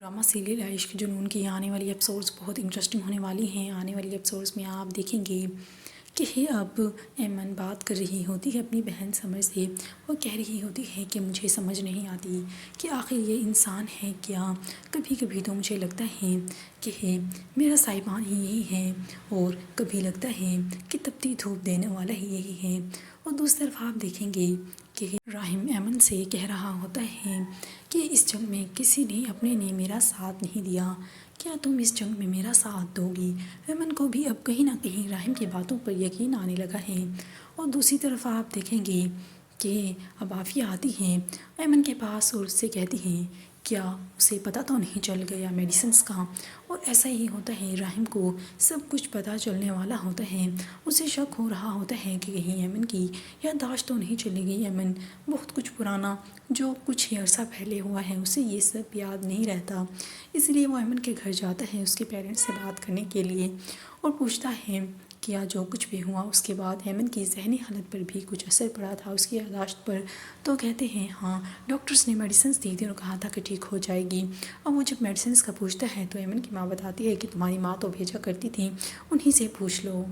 Drama serial इश्क जुनून की आने वाली एपिसोड्स बहुत इंटरेस्टिंग होने वाली हैं। आने वाली एपिसोड्स में आप देखेंगे कि अब ऐमन बात कर रही होती है अपनी बहन समर से। वो कह रही होती है कि मुझे समझ नहीं आती कि आखिर ये इंसान है क्या। कभी कभी तो मुझे लगता है कि मेरा साहिबान ही यही है, और कभी लगता है कि तपती धूप देने वाला ही यही है। और दूसरी तरफ आप देखेंगे कि राहिम ऐमन से कह रहा होता है कि इस जंग में किसी ने अपने ने मेरा साथ नहीं दिया, क्या तुम इस जंग में मेरा साथ दोगी। ऐमन को भी अब कहीं ना कहीं राहिम की बातों पर यकीन आने लगा है। और दूसरी तरफ आप देखेंगे कि अब आफिया आती हैं ऐमन के पास और उससे कहती हैं क्या उसे पता तो नहीं चल गया मेडिसिन्स का। और ऐसा ही होता है, राहिम को सब कुछ पता चलने वाला होता है। उसे शक हो रहा होता है कि कहीं ऐमन की याददाश्त तो नहीं चलेगी। ऐमन बहुत कुछ पुराना जो कुछ ही अरसा पहले हुआ है उसे ये सब याद नहीं रहता। इसलिए वो ऐमन के घर जाता है उसके पेरेंट्स से बात करने के लिए और पूछता है क्या जो कुछ भी हुआ उसके बाद ऐमन की ज़हनी हालत पर भी कुछ असर पड़ा था, उसकी याददाश्त पर। तो कहते हैं हाँ, डॉक्टर्स ने मेडिसिन्स दी थी और कहा था कि ठीक हो जाएगी। अब वो जब मेडिसिन्स का पूछता है तो ऐमन की माँ बताती है कि तुम्हारी माँ तो भेजा करती थी, उन्हीं से पूछ लो।